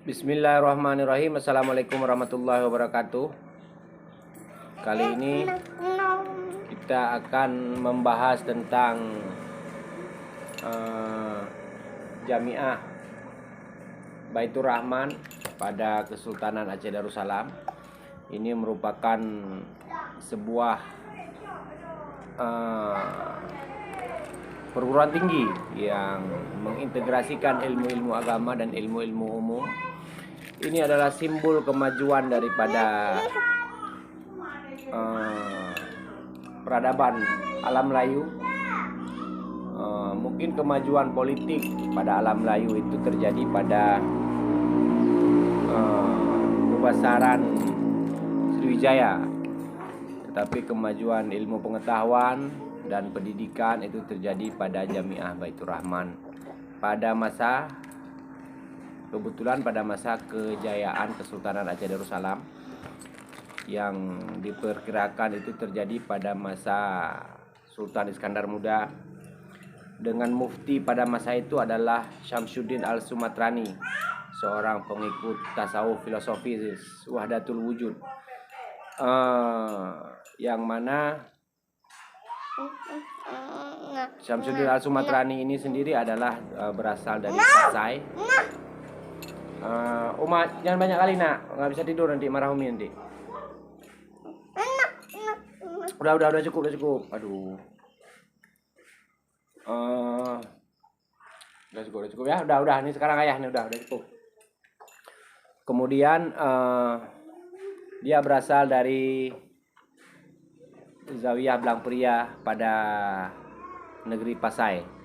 Bismillahirrahmanirrahim. Assalamualaikum warahmatullahi wabarakatuh. Kali ini kita akan membahas tentang Jamiah Baitur Rahman pada Kesultanan Aceh Darussalam. Ini merupakan sebuah perguruan tinggi yang mengintegrasikan ilmu-ilmu agama dan ilmu-ilmu umum. Ini adalah simbol kemajuan daripada peradaban alam Melayu. Mungkin kemajuan politik pada alam Melayu itu terjadi pada kebesaran Sriwijaya, tetapi kemajuan ilmu pengetahuan dan pendidikan itu terjadi pada Jamiah Baitur Rahman pada masa kejayaan Kesultanan Aceh Darussalam, yang diperkirakan itu terjadi pada masa Sultan Iskandar Muda, dengan mufti pada masa itu adalah Syamsuddin Al-Sumatrani, seorang pengikut tasawuf filosofis Wahdatul Wujud, yang mana Syamsuddin Al-Sumatrani ini sendiri adalah berasal dari Pasai. Uma, jangan banyak kali nak, nggak bisa tidur nanti, marah Umi nanti. Udah cukup. Aduh. Udah cukup ya. Udah. Ini sekarang ayah nih udah cukup. Kemudian dia berasal dari Zawiyah Blang Pria pada negeri Pasai.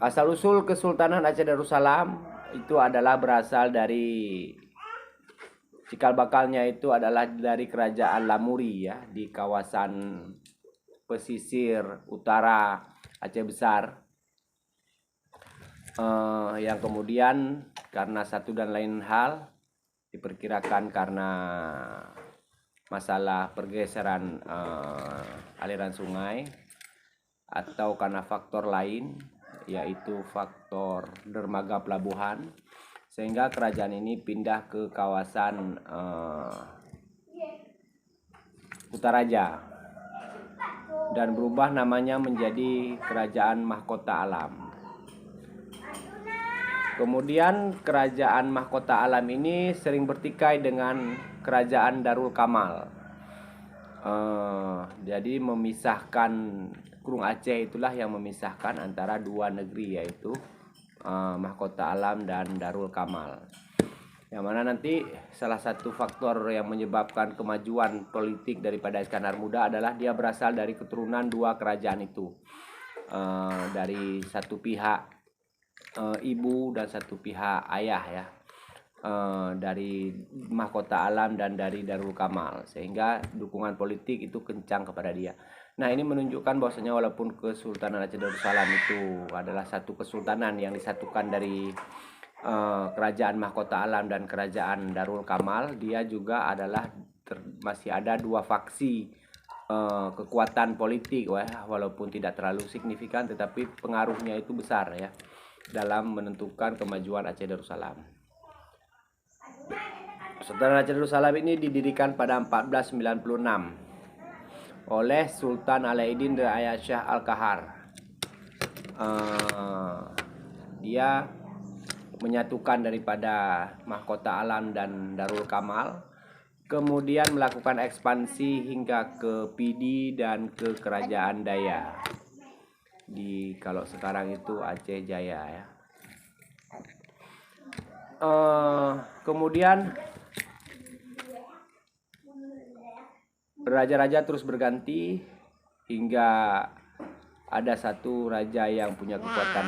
Asal-usul Kesultanan Aceh Darussalam itu adalah berasal dari cikal bakalnya itu adalah dari kerajaan Lamuri ya, di kawasan pesisir utara Aceh Besar, yang kemudian karena satu dan lain hal, diperkirakan karena masalah pergeseran aliran sungai atau karena faktor lain, yaitu faktor dermaga pelabuhan, sehingga kerajaan ini pindah ke kawasan Kutaraja dan berubah namanya menjadi Kerajaan Mahkota Alam. Kemudian Kerajaan Mahkota Alam ini sering bertikai dengan Kerajaan Darul Kamal. Jadi memisahkan Kurung Aceh, itulah yang memisahkan antara dua negeri, yaitu Mahkota Alam dan Darul Kamal. Yang mana nanti salah satu faktor yang menyebabkan kemajuan politik daripada Iskandar Muda adalah dia berasal dari keturunan dua kerajaan itu. Dari satu pihak ibu dan satu pihak ayah ya. Dari Mahkota Alam dan dari Darul Kamal, sehingga dukungan politik itu kencang kepada dia. Nah, ini menunjukkan bahwasanya walaupun Kesultanan Aceh Darussalam itu adalah satu kesultanan yang disatukan dari Kerajaan Mahkota Alam dan Kerajaan Darul Kamal, dia juga adalah masih ada dua faksi kekuatan politik, walaupun tidak terlalu signifikan, tetapi pengaruhnya itu besar ya dalam menentukan kemajuan Aceh Darussalam. Kesultanan Aceh Darussalam ini didirikan pada 1496 oleh Sultan Alauddin Riayat Shah Al-Kahar. Dia menyatukan daripada Mahkota Alam dan Darul Kamal, kemudian melakukan ekspansi hingga ke Pidi dan ke Kerajaan Daya, di kalau sekarang itu Aceh Jaya ya. Kemudian raja-raja terus berganti hingga ada satu raja yang punya kekuatan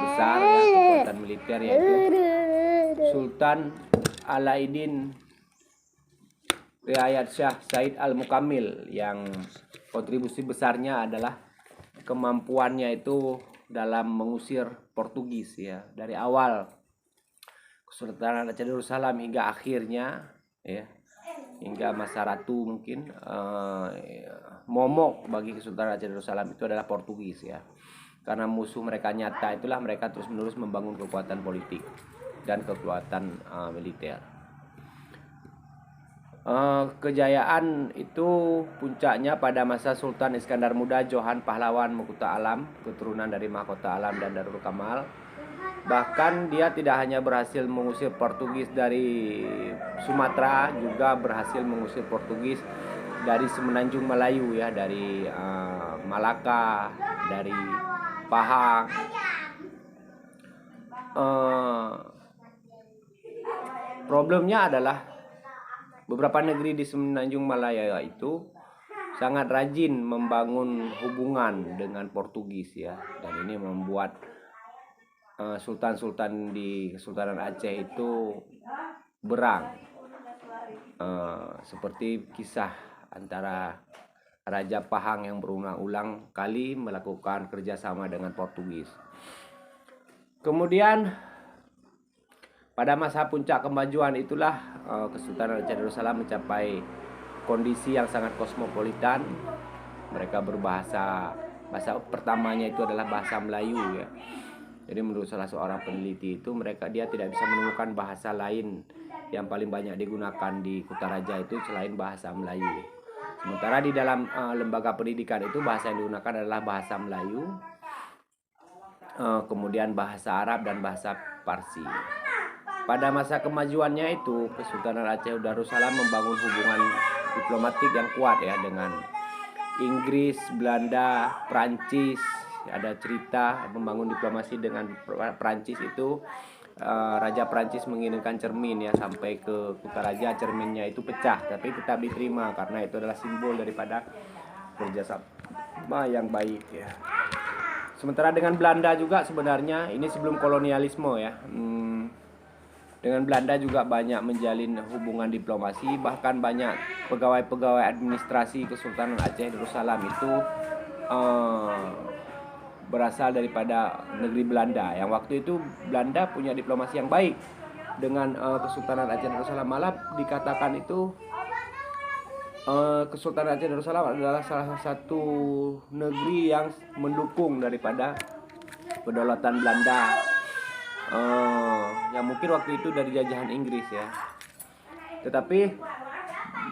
besar ya, kekuatan militer, yaitu Sultan Alauddin Riayat Shah Said Al-Mukamil, yang kontribusi besarnya adalah kemampuannya itu dalam mengusir Portugis ya, dari awal Kesultanan Aceh Darussalam hingga akhirnya ya, hingga masa ratu mungkin momok bagi Kesultanan Aceh Darussalam itu adalah Portugis ya. karena musuh mereka nyata itulah mereka terus-menerus membangun kekuatan politik dan kekuatan militer. Kejayaan itu puncaknya pada masa Sultan Iskandar Muda Johan Pahlawan Mahkota Alam, keturunan dari Mahkota Alam dan Darul Kamal. Bahkan dia tidak hanya berhasil mengusir Portugis dari Sumatera, juga berhasil mengusir Portugis dari semenanjung Melayu ya, dari Malaka, dari Pahang. Problemnya adalah beberapa negeri di semenanjung Malaya itu sangat rajin membangun hubungan dengan Portugis ya, dan ini membuat sultan-sultan di Kesultanan Aceh itu berang, seperti kisah antara Raja Pahang yang berulang-ulang kali melakukan kerjasama dengan Portugis. Kemudian pada masa puncak kemajuan itulah Kesultanan Aceh Darussalam mencapai kondisi yang sangat kosmopolitan. Mereka bahasa pertamanya itu adalah bahasa Melayu ya. Jadi menurut salah seorang peneliti itu dia tidak bisa menemukan bahasa lain yang paling banyak digunakan di Kutaraja itu selain bahasa Melayu. Sementara di dalam lembaga pendidikan itu bahasa yang digunakan adalah bahasa Melayu, kemudian bahasa Arab dan bahasa Parsi. Pada masa kemajuannya itu Kesultanan Aceh Darussalam membangun hubungan diplomatik yang kuat ya dengan Inggris, Belanda, Prancis. Ada cerita membangun diplomasi dengan Prancis itu, Raja Prancis mengirimkan cermin ya sampai ke Kutaraja, cerminnya itu pecah tapi tetap diterima karena itu adalah simbol daripada kerjasama yang baik ya. Sementara dengan Belanda juga sebenarnya ini sebelum kolonialisme ya. Dengan Belanda juga banyak menjalin hubungan diplomasi, bahkan banyak pegawai-pegawai administrasi Kesultanan Aceh Darussalam itu berasal daripada negeri Belanda. Yang waktu itu Belanda punya diplomasi yang baik dengan Kesultanan Aceh Darussalam. Malah dikatakan itu Kesultanan Aceh Darussalam adalah salah satu negeri yang mendukung daripada kedaulatan Belanda. Yang mungkin waktu itu dari jajahan Inggris ya. Tetapi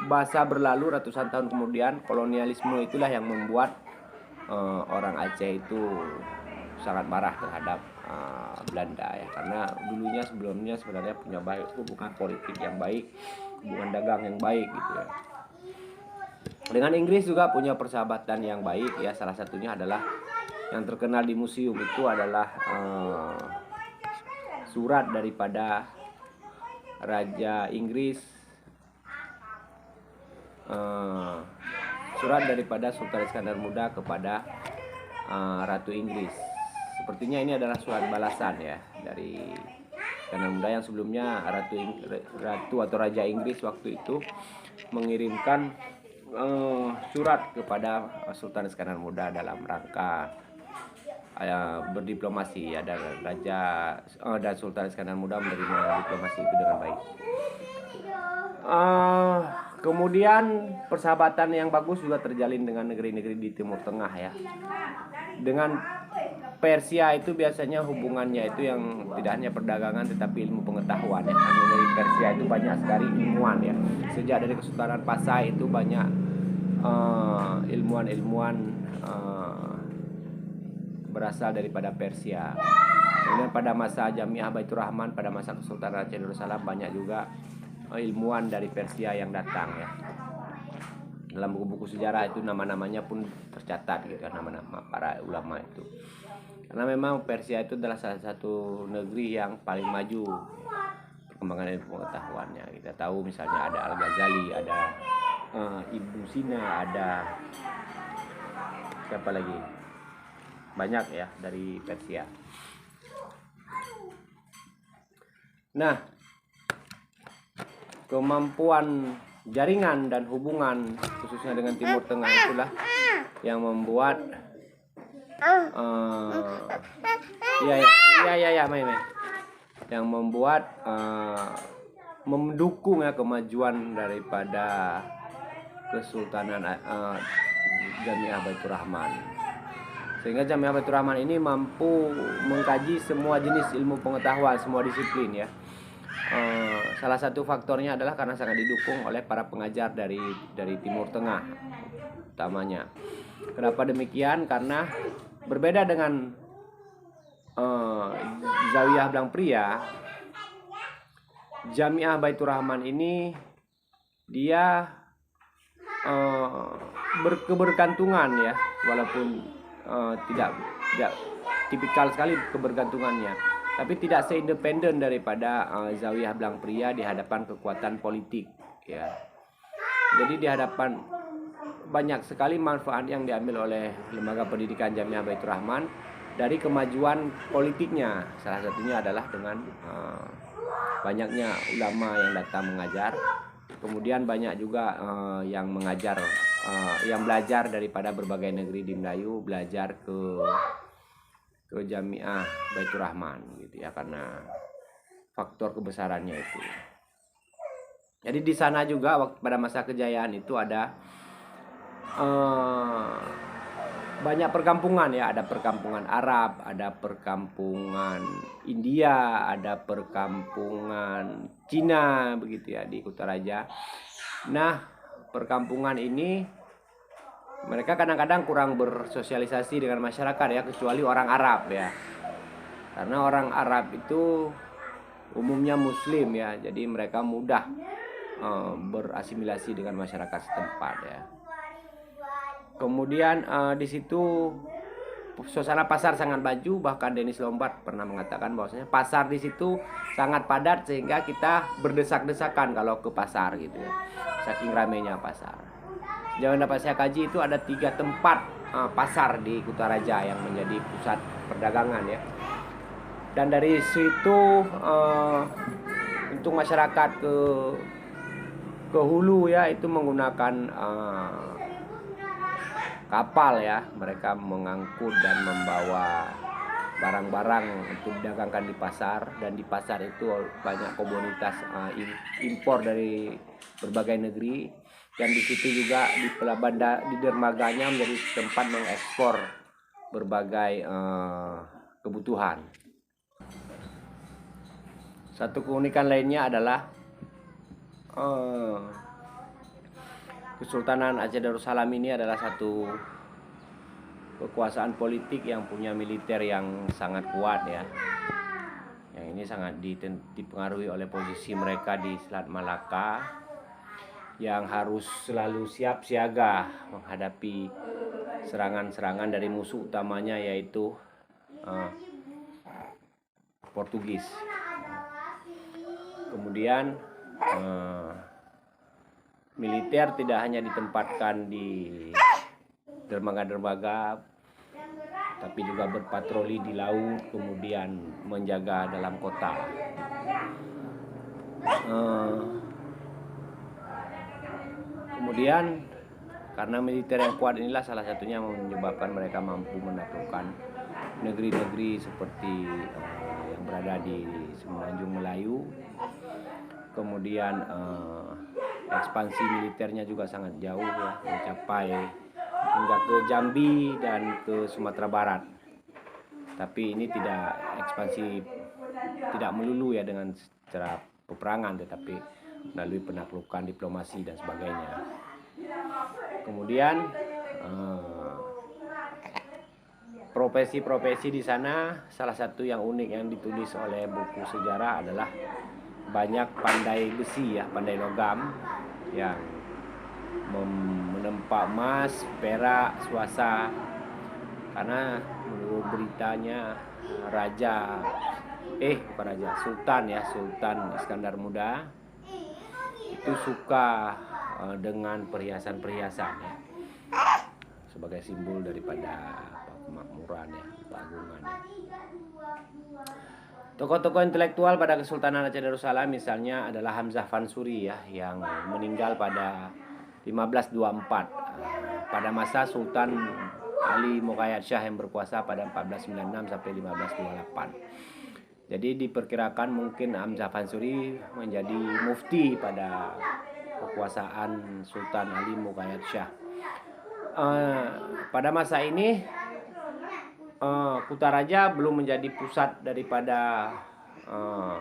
masa berlalu ratusan tahun kemudian, kolonialisme itulah yang membuat orang Aceh itu sangat marah terhadap Belanda ya, karena sebelumnya sebenarnya punya hubungan politik yang baik, hubungan dagang yang baik gitu ya. Dengan Inggris juga punya persahabatan yang baik ya. Salah satunya adalah yang terkenal di museum itu adalah surat daripada Raja Inggris, surat daripada Sultan Iskandar Muda kepada Ratu Inggris. Sepertinya ini adalah surat balasan ya dari Iskandar Muda yang sebelumnya Ratu atau Raja Inggris waktu itu mengirimkan surat kepada Sultan Iskandar Muda dalam rangka berdiplomasi ya, dan dan Sultan Iskandar Muda menerima diplomasi itu dengan baik. Kemudian persahabatan yang bagus juga terjalin dengan negeri-negeri di Timur Tengah ya. Dengan Persia itu biasanya hubungannya itu yang tidak hanya perdagangan tetapi ilmu pengetahuan ya. Karena dari Persia itu banyak sekali ilmuwan ya. Sejak dari Kesultanan Pasai itu banyak ilmuwan-ilmuwan berasal daripada Persia. Kemudian pada masa Jamiah Baitur Rahman, pada masa Kesultanan Aceh Darussalam banyak juga ilmuwan dari Persia yang datang ya. Dalam buku-buku sejarah itu nama-namanya pun tercatat gitu, nama-nama para ulama itu. Karena memang Persia itu adalah salah satu negeri yang paling maju perkembangan ilmu pengetahuannya. Kita tahu misalnya ada Al-Ghazali, ada Ibnu Sina, ada siapa lagi? Banyak ya dari Persia. Nah, kemampuan jaringan dan hubungan khususnya dengan Timur Tengah itulah yang membuat yang membuat mendukung ya kemajuan daripada Kesultanan Jamiah Baitur Rahman. Sehingga Jamiah Baitur Rahman ini mampu mengkaji semua jenis ilmu pengetahuan, semua disiplin ya. Salah satu faktornya adalah karena sangat didukung oleh para pengajar dari Timur Tengah utamanya. Kenapa demikian? Karena berbeda dengan Zawiyah Blang Pria, Jamiah Baitur Rahman ini dia berkebergantungan ya, walaupun tidak tipikal sekali kebergantungannya, tapi tidak seindependen daripada Zawiyah Blang Pria di hadapan kekuatan politik ya. Jadi di hadapan banyak sekali manfaat yang diambil oleh lembaga pendidikan Jamiah Baitur Rahman dari kemajuan politiknya. Salah satunya adalah dengan banyaknya ulama yang datang mengajar. Kemudian banyak juga yang mengajar, yang belajar daripada berbagai negeri di Melayu, belajar ke Jamiah Baitur Rahman gitu ya, karena faktor kebesarannya itu. Jadi di sana juga pada masa kejayaan itu ada banyak perkampungan ya, ada perkampungan Arab, ada perkampungan India, ada perkampungan Cina begitu ya di Kutaraja. Nah, perkampungan ini mereka kadang-kadang kurang bersosialisasi dengan masyarakat ya, kecuali orang Arab ya. Karena orang Arab itu umumnya Muslim ya, jadi mereka mudah berasimilasi dengan masyarakat setempat ya. Kemudian di situ suasana pasar sangat maju, bahkan Dennis Lombat pernah mengatakan bahwasanya pasar di situ sangat padat sehingga kita berdesak-desakan kalau ke pasar gitu ya, saking ramainya pasar. Jangan dapat saya kaji itu ada 3 tempat pasar di Kutaraja yang menjadi pusat perdagangan ya. Dan dari situ untuk masyarakat ke hulu ya itu menggunakan kapal ya, mereka mengangkut dan membawa barang-barang untuk didagangkan di pasar, dan di pasar itu banyak komunitas impor dari berbagai negeri, dan di situ juga di dermaganya menjadi tempat mengekspor berbagai kebutuhan. Satu keunikan lainnya adalah Kesultanan Aceh Darussalam ini adalah satu kekuasaan politik yang punya militer yang sangat kuat ya. Yang ini sangat dipengaruhi oleh posisi mereka di Selat Malaka yang harus selalu siap siaga menghadapi serangan-serangan dari musuh utamanya yaitu Portugis. Kemudian militer tidak hanya ditempatkan di dermaga-dermaga, tapi juga berpatroli di laut, kemudian menjaga dalam kota. Kemudian karena militer yang kuat inilah salah satunya menyebabkan mereka mampu menaklukkan negeri-negeri seperti yang berada di Semenanjung Melayu. Kemudian ekspansi militernya juga sangat jauh ya, mencapai hingga ke Jambi dan ke Sumatera Barat. Tapi ini ekspansi tidak melulu ya dengan secara peperangan, tetapi melalui penaklukan diplomasi dan sebagainya. Kemudian profesi-profesi di sana, salah satu yang unik yang ditulis oleh buku sejarah adalah banyak pandai besi ya, pandai logam yang menempa emas, perak, swasta. Karena menurut beritanya Sultan Iskandar Muda itu suka dengan perhiasan-perhiasan ya, sebagai simbol daripada kemakmuran ya, keagungan ya. Tokoh-tokoh intelektual pada Kesultanan Aceh Darussalam misalnya adalah Hamzah Fansuri ya, yang meninggal pada 1524 pada masa Sultan Ali Muqayyad Shah yang berkuasa pada 1496 sampai 1528. Jadi diperkirakan mungkin Hamzah Fansuri menjadi mufti pada kekuasaan Sultan Ali Muqayyad Shah. Pada masa ini Kutaraja belum menjadi pusat daripada eh,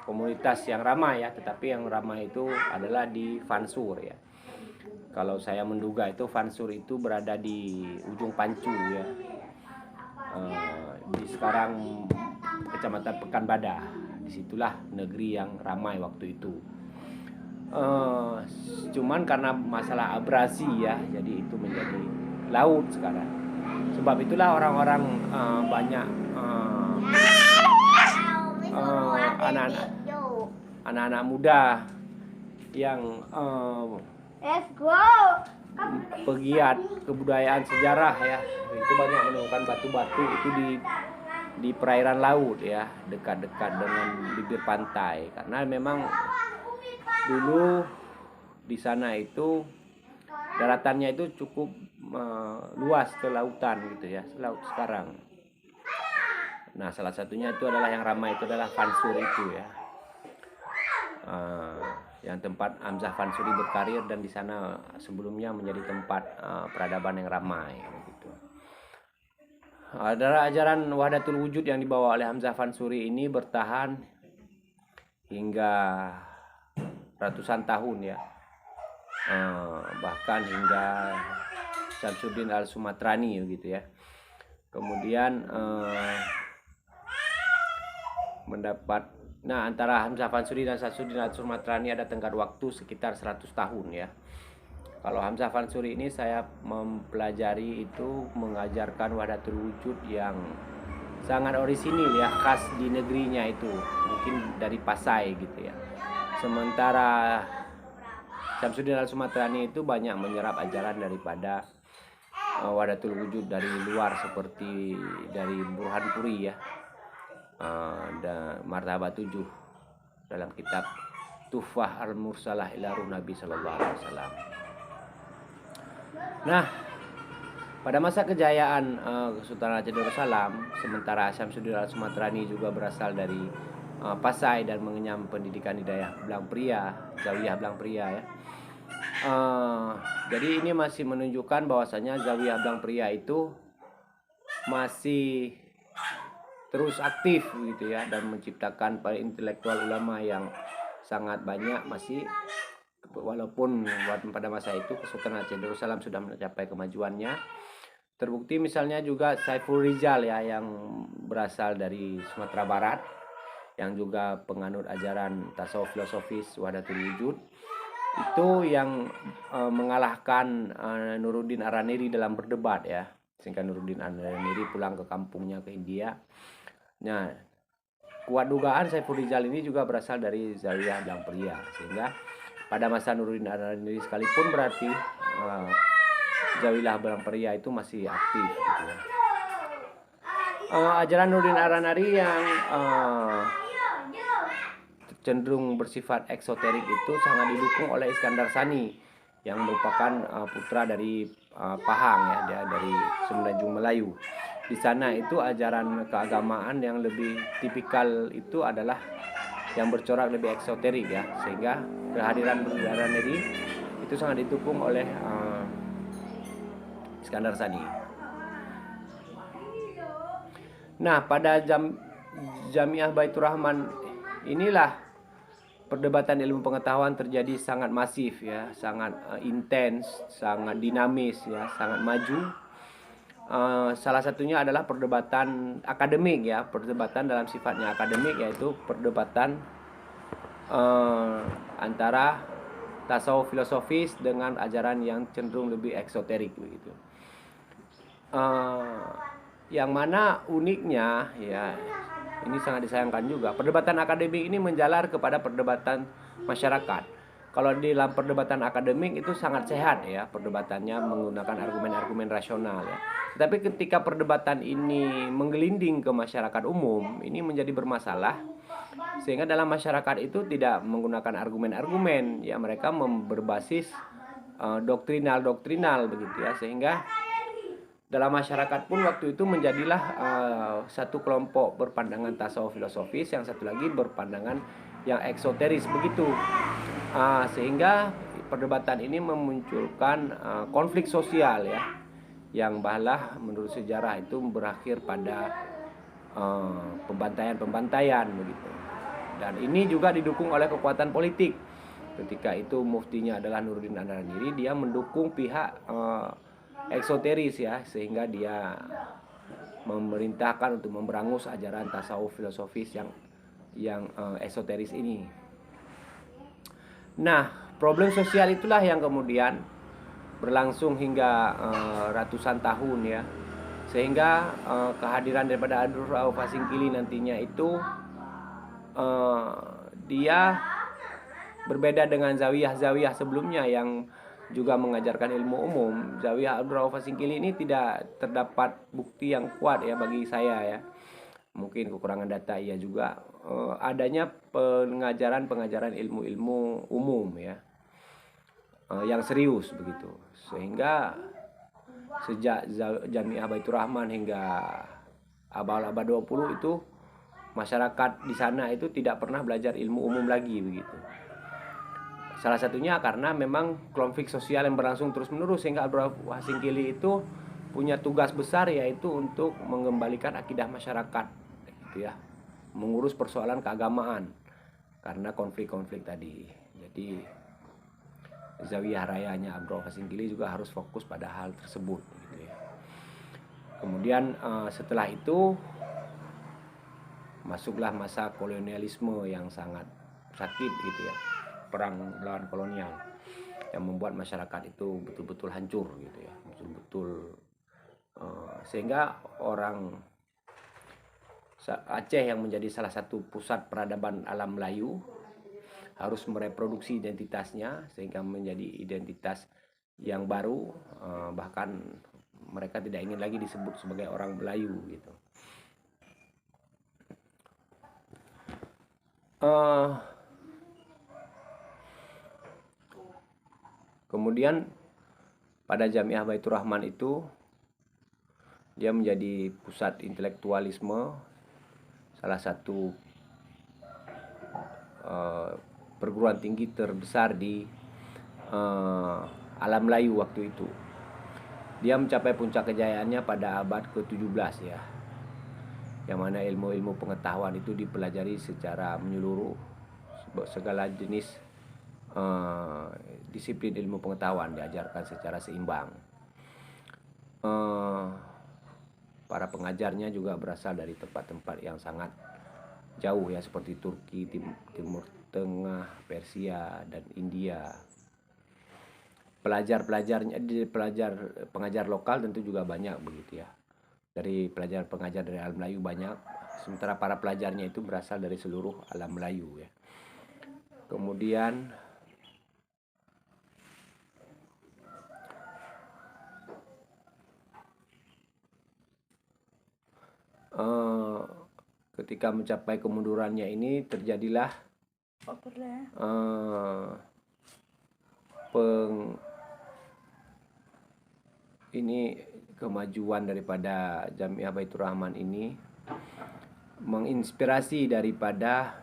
komunitas yang ramai ya, tetapi yang ramai itu adalah di Vansur ya. Kalau saya menduga itu Vansur itu berada di ujung Pancu ya, di sekarang Kecamatan Pekanbadak. Disitulah negeri yang ramai waktu itu. Cuman karena masalah abrasi ya, jadi itu menjadi laut sekarang. Sebab itulah orang-orang banyak anak-anak muda yang pegiat kebudayaan sejarah ya, itu banyak menemukan batu-batu itu di perairan laut ya, dekat-dekat dengan bibir pantai, karena memang dulu di sana itu daratannya itu cukup luas ke lautan gitu ya, laut sekarang. Nah, salah satunya itu adalah yang ramai itu adalah Vansur itu ya, yang tempat Hamzah Vansuri berkarir, dan di sana sebelumnya menjadi tempat peradaban yang ramai gitu. Adalah ajaran Wahdatul Wujud yang dibawa oleh Hamzah Vansuri ini bertahan hingga ratusan tahun ya, bahkan hingga Syamsuddin Al-Sumatrani gitu ya. Kemudian antara Hamzah Vansuri dan Syamsuddin Al-Sumatrani ada tenggat waktu sekitar 100 tahun ya. Kalau Hamzah Vansuri ini saya mempelajari itu mengajarkan Wahdatul Wujud yang sangat orisinil ya, khas di negerinya itu, mungkin dari Pasai gitu ya. Sementara Syamsuddin Al-Sumatrani itu banyak menyerap ajaran daripada Wahdatul Wujud dari luar, seperti dari Burhanpuri ya, dan Martabat 7 dalam kitab Tuhfah Al-Mursalah ila Ruh Nabi sallallahu alaihi wasallam. Nah, pada masa kejayaan Kesultanan Aceh Darussalam, sementara Syamsuddin Al-Sumatrani juga berasal dari Pasai dan mengenyam pendidikan hidayah Belang Pria, Zawiyah Belang Pria ya. Jadi ini masih menunjukkan bahwasanya Zawiyah Belang Pria itu masih terus aktif gitu ya, dan menciptakan para intelektual ulama yang sangat banyak masih, walaupun pada masa itu Kesultanan Aceh Darussalam sudah mencapai kemajuannya. Terbukti misalnya juga Saiful Rizal ya, yang berasal dari Sumatera Barat, yang juga penganut ajaran tasawuf filosofis Wahdatul Wujud, itu yang mengalahkan Nuruddin Araniri dalam berdebat ya, sehingga Nuruddin Araniri pulang ke kampungnya ke India. Nah, kuat dugaan Saiful Rizal ini juga berasal dari Zawiyah Belang Pria, sehingga pada masa Nuruddin Araniri sekalipun berarti Zawiyah Belang Pria itu masih aktif gitu ya. Ajaran Nuruddin Araniri yang cenderung bersifat eksoterik itu sangat didukung oleh Iskandar Sani, yang merupakan putra dari Pahang ya, dia dari Semenanjung Melayu. Di sana itu ajaran keagamaan yang lebih tipikal itu adalah yang bercorak lebih eksoterik ya, sehingga kehadiran Araniri itu sangat didukung oleh Iskandar Sani. Nah, pada Jamiah Baitur Rahman inilah perdebatan ilmu pengetahuan terjadi sangat masif ya, sangat intens, sangat dinamis ya, sangat maju. Salah satunya adalah perdebatan akademik ya, perdebatan dalam sifatnya akademik, yaitu perdebatan antara tasawuf filosofis dengan ajaran yang cenderung lebih eksoterik begitu. Yang mana uniknya ya, ini sangat disayangkan juga, perdebatan akademik ini menjalar kepada perdebatan masyarakat. Kalau di dalam perdebatan akademik itu sangat sehat ya, perdebatannya menggunakan argumen-argumen rasional ya. Tetapi ketika perdebatan ini menggelinding ke masyarakat umum, ini menjadi bermasalah, sehingga dalam masyarakat itu tidak menggunakan argumen-argumen ya, mereka berbasis doktrinal begitu ya, sehingga dalam masyarakat pun waktu itu menjadilah satu kelompok berpandangan tasawuf filosofis, yang satu lagi berpandangan yang eksoteris begitu, sehingga perdebatan ini memunculkan konflik sosial ya, yang balah menurut sejarah itu berakhir pada pembantaian begitu. Dan ini juga didukung oleh kekuatan politik. Ketika itu muftinya adalah Nuruddin An-Nadairi, dia mendukung pihak eksoteris ya, sehingga dia memerintahkan untuk memberangus ajaran tasawuf filosofis yang esoteris ini. Nah, problem sosial itulah yang kemudian berlangsung hingga ratusan tahun ya, sehingga kehadiran daripada Abdul Rauf Hasingkili nantinya itu dia berbeda dengan zawiyah-zawiyah sebelumnya yang juga mengajarkan ilmu umum. Zawiyah Abdul Rauf Hasingkili ini tidak terdapat bukti yang kuat ya bagi saya ya. Mungkin kekurangan data ia juga adanya pengajaran ilmu-ilmu umum ya, yang serius begitu. Sehingga sejak Jamiah Baitur Rahman hingga abad 20 itu masyarakat di sana itu tidak pernah belajar ilmu umum lagi begitu. Salah satunya karena memang konflik sosial yang berlangsung terus-menerus, sehingga Abdul Rauf Hasingkili itu punya tugas besar, yaitu untuk mengembalikan akidah masyarakat gitu ya, mengurus persoalan keagamaan karena konflik-konflik tadi. Jadi zawiyah rayanya Abdul Rauf Hasingkili juga harus fokus pada hal tersebut gitu ya. Kemudian setelah itu masuklah masa kolonialisme yang sangat sakit gitu ya, perang melawan kolonial yang membuat masyarakat itu betul-betul hancur gitu ya, betul-betul sehingga orang Aceh yang menjadi salah satu pusat peradaban alam Melayu harus mereproduksi identitasnya sehingga menjadi identitas yang baru, bahkan mereka tidak ingin lagi disebut sebagai orang Melayu gitu. Kemudian pada Jamiah Baitur Rahman itu dia menjadi pusat intelektualisme, salah satu perguruan tinggi terbesar di alam Melayu waktu itu. Dia mencapai puncak kejayaannya pada abad ke-17 ya, yang mana ilmu-ilmu pengetahuan itu dipelajari secara menyeluruh, segala jenis disiplin ilmu pengetahuan diajarkan secara seimbang. Para pengajarnya juga berasal dari tempat-tempat yang sangat jauh ya, seperti Turki, Timur Tengah, Persia, dan India. Pengajar lokal tentu juga banyak begitu ya. Dari pengajar dari alam Melayu banyak, sementara para pelajarnya itu berasal dari seluruh alam Melayu ya. Kemudian ketika mencapai kemundurannya ini terjadilah kemajuan daripada Jamiah Baitur Rahman ini menginspirasi daripada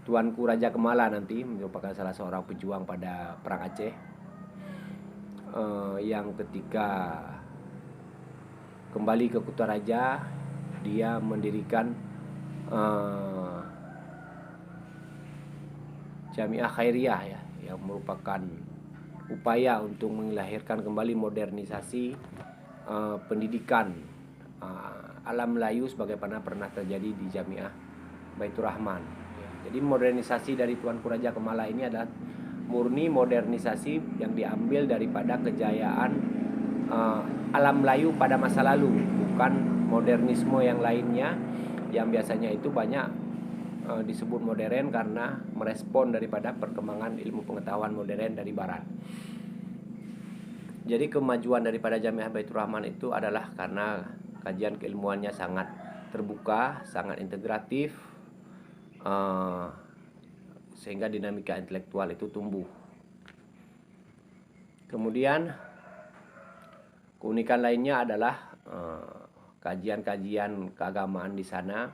Tuanku Raja Kemala, nanti merupakan salah seorang pejuang pada Perang Aceh, yang ketika kembali ke Kutaraja dia mendirikan Jamiah Khairiyah ya, yang merupakan upaya untuk melahirkan kembali modernisasi pendidikan alam Melayu sebagaimana pernah terjadi di Jamiah Baitur Rahman. Jadi modernisasi dari Tuanku Raja Kemala ini adalah murni modernisasi yang diambil daripada kejayaan alam Melayu pada masa lalu, bukan modernisme yang lainnya yang biasanya itu banyak disebut modern karena merespon daripada perkembangan ilmu pengetahuan modern dari barat. Jadi kemajuan daripada Jamiah Baitur Rahman itu adalah karena kajian keilmuannya sangat terbuka, sangat integratif, sehingga dinamika intelektual itu tumbuh. Kemudian keunikan lainnya adalah kajian-kajian keagamaan di sana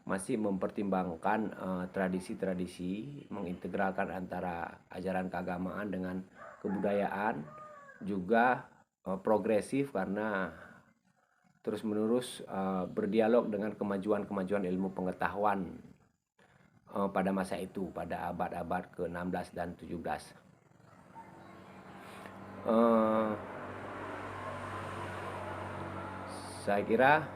masih mempertimbangkan tradisi-tradisi, mengintegralkan antara ajaran keagamaan dengan kebudayaan, juga progresif karena terus-menerus berdialog dengan kemajuan-kemajuan ilmu pengetahuan pada masa itu, pada abad-abad ke-16 dan 17. Saya kira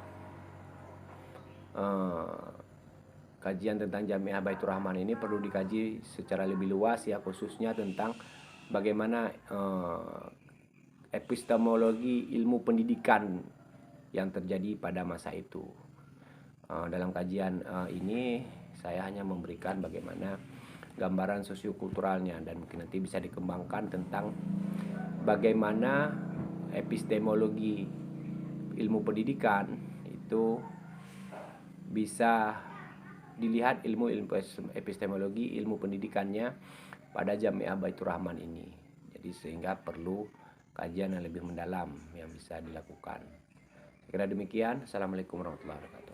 kajian tentang Jamiah Baitur Rahman ini perlu dikaji secara lebih luas ya, khususnya tentang bagaimana epistemologi ilmu pendidikan yang terjadi pada masa itu. Dalam kajian ini saya hanya memberikan bagaimana gambaran sosiokulturalnya, dan mungkin nanti bisa dikembangkan tentang bagaimana epistemologi ilmu pendidikan itu bisa dilihat ilmu epistemologi ilmu pendidikannya pada Jamiah Baitur Rahman ini. Jadi sehingga perlu kajian yang lebih mendalam yang bisa dilakukan. Kira demikian. Assalamualaikum warahmatullahi wabarakatuh.